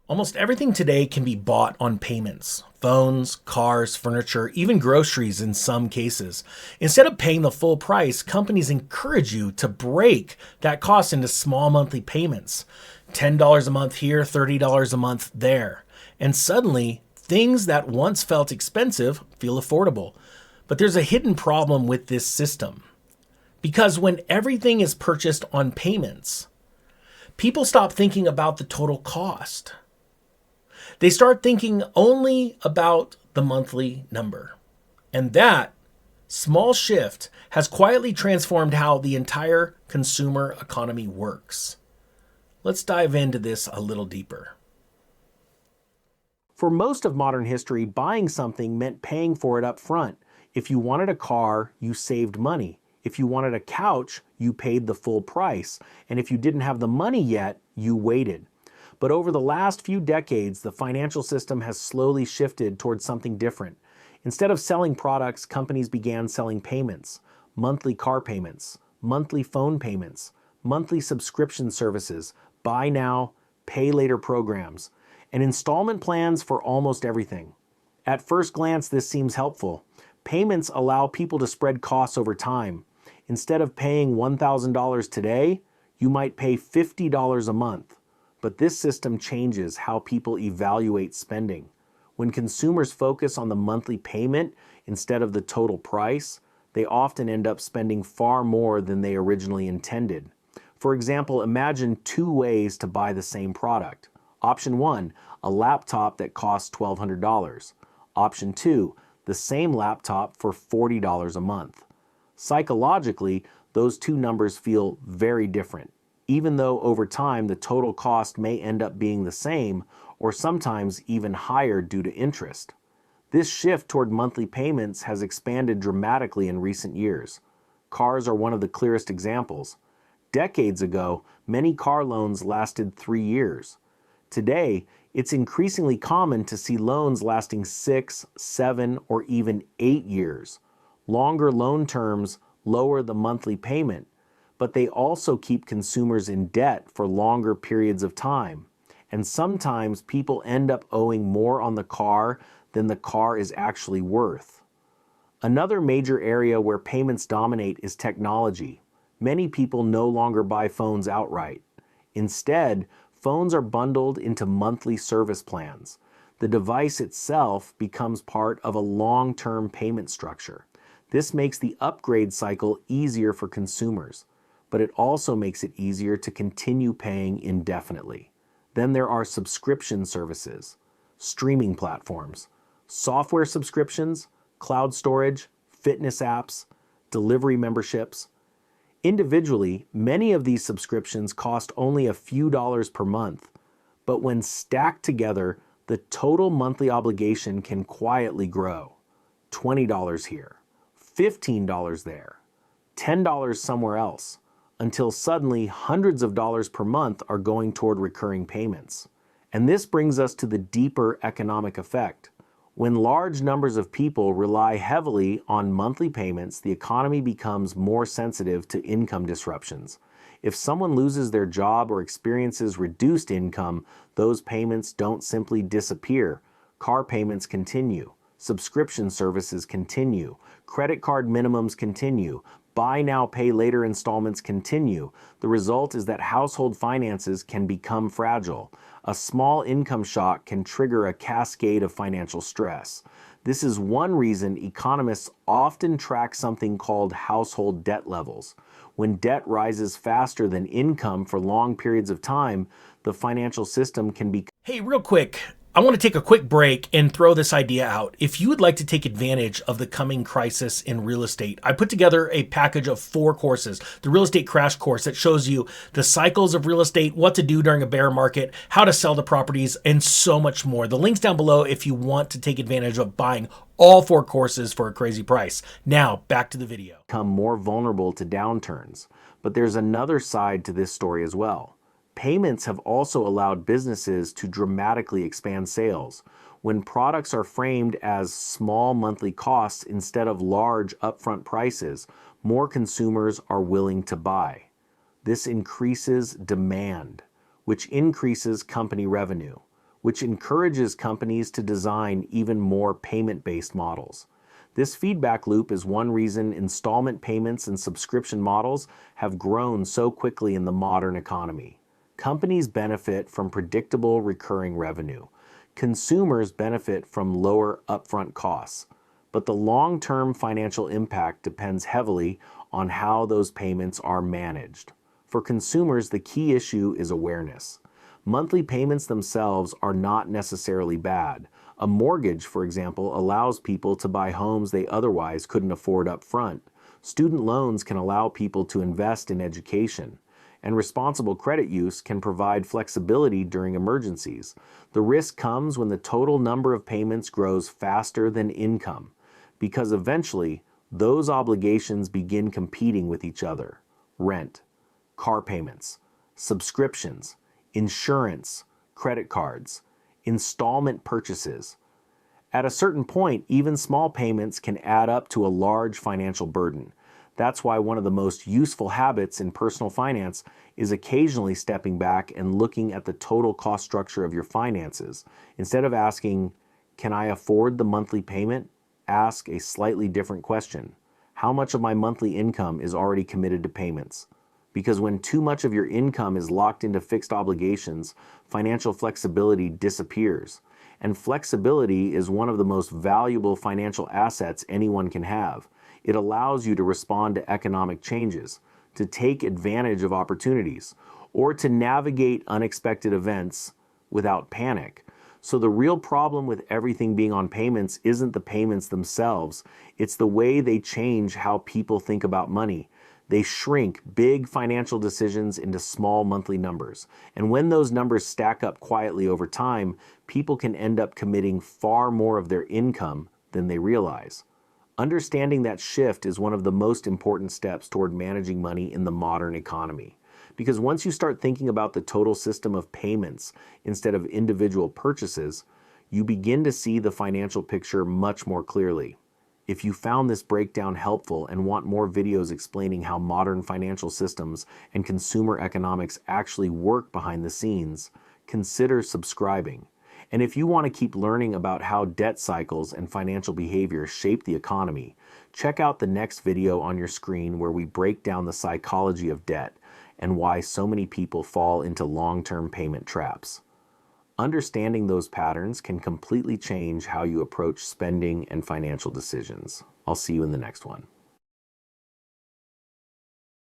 Almost everything today can be bought on payments. Phones, cars, furniture, even groceries in some cases. Instead of paying the full price, companies encourage you to break that cost into small monthly payments. $10 a month here, $30 a month there. And suddenly, things that once felt expensive feel affordable. But there's a hidden problem with this system. Because when everything is purchased on payments, people stop thinking about the total cost. They start thinking only about the monthly number. And that small shift has quietly transformed how the entire consumer economy works. Let's dive into this a little deeper. For most of modern history, buying something meant paying for it up front. If you wanted a car, you saved money. If you wanted a couch, you paid the full price. And if you didn't have the money yet, you waited. But over the last few decades, the financial system has slowly shifted towards something different. Instead of selling products, companies began selling payments, monthly car payments, monthly phone payments, monthly subscription services, buy now, pay later programs, and installment plans for almost everything. At first glance, this seems helpful. Payments allow people to spread costs over time. Instead of paying $1,000 today, you might pay $50 a month. But this system changes how people evaluate spending. When consumers focus on the monthly payment instead of the total price, they often end up spending far more than they originally intended. For example, imagine two ways to buy the same product. Option 1, a laptop that costs $1,200. Option 2, the same laptop for $40 a month. Psychologically, those two numbers feel very different, even though over time the total cost may end up being the same or sometimes even higher due to interest. This shift toward monthly payments has expanded dramatically in recent years. Cars are one of the clearest examples. Decades ago, many car loans lasted 3 years. Today, it's increasingly common to see loans lasting 6, 7, or even 8 years. Longer loan terms lower the monthly payment, but they also keep consumers in debt for longer periods of time. And sometimes people end up owing more on the car than the car is actually worth. Another major area where payments dominate is technology. Many people no longer buy phones outright. Instead, phones are bundled into monthly service plans. The device itself becomes part of a long-term payment structure. This makes the upgrade cycle easier for consumers, but it also makes it easier to continue paying indefinitely. Then there are subscription services, streaming platforms, software subscriptions, cloud storage, fitness apps, delivery memberships. Individually, many of these subscriptions cost only a few dollars per month, but when stacked together, the total monthly obligation can quietly grow. $20 here, $15 there, $10 somewhere else, until suddenly hundreds of dollars per month are going toward recurring payments. And this brings us to the deeper economic effect. When large numbers of people rely heavily on monthly payments, the economy becomes more sensitive to income disruptions. If someone loses their job or experiences reduced income, those payments don't simply disappear. Car payments continue, subscription services continue, credit card minimums continue, buy now, pay later installments continue. The result is that household finances can become fragile. A small income shock can trigger a cascade of financial stress. This is one reason economists often track something called household debt levels. When debt rises faster than income for long periods of time, the financial system can be... Hey, real quick, I want to take a quick break and throw this idea out. If you would like to take advantage of the coming crisis in real estate, I put together a package of 4 courses. The Real Estate Crash Course that shows you the cycles of real estate, what to do during a bear market, how to sell the properties, and so much more. The link's down below if you want to take advantage of buying all 4 courses for a crazy price. Now, back to the video. Become more vulnerable to downturns. But there's another side to this story as well. Payments have also allowed businesses to dramatically expand sales. When products are framed as small monthly costs instead of large upfront prices, more consumers are willing to buy. This increases demand, which increases company revenue, which encourages companies to design even more payment-based models. This feedback loop is one reason installment payments and subscription models have grown so quickly in the modern economy. Companies benefit from predictable recurring revenue. Consumers benefit from lower upfront costs. But the long-term financial impact depends heavily on how those payments are managed. For consumers, the key issue is awareness. Monthly payments themselves are not necessarily bad. A mortgage, for example, allows people to buy homes they otherwise couldn't afford up front. Student loans can allow people to invest in education. And responsible credit use can provide flexibility during emergencies. The risk comes when the total number of payments grows faster than income, because eventually those obligations begin competing with each other. Rent, car payments, subscriptions, insurance, credit cards, installment purchases. At a certain point, even small payments can add up to a large financial burden. That's why one of the most useful habits in personal finance is occasionally stepping back and looking at the total cost structure of your finances. Instead of asking, "Can I afford the monthly payment?" ask a slightly different question. How much of my monthly income is already committed to payments? Because when too much of your income is locked into fixed obligations, financial flexibility disappears. And flexibility is one of the most valuable financial assets anyone can have. It allows you to respond to economic changes, to take advantage of opportunities, or to navigate unexpected events without panic. So the real problem with everything being on payments isn't the payments themselves, it's the way they change how people think about money. They shrink big financial decisions into small monthly numbers. And when those numbers stack up quietly over time, people can end up committing far more of their income than they realize. Understanding that shift is one of the most important steps toward managing money in the modern economy. Because once you start thinking about the total system of payments instead of individual purchases, you begin to see the financial picture much more clearly. If you found this breakdown helpful and want more videos explaining how modern financial systems and consumer economics actually work behind the scenes, consider subscribing. And if you want to keep learning about how debt cycles and financial behavior shape the economy, check out the next video on your screen where we break down the psychology of debt and why so many people fall into long-term payment traps. Understanding those patterns can completely change how you approach spending and financial decisions. I'll see you in the next one.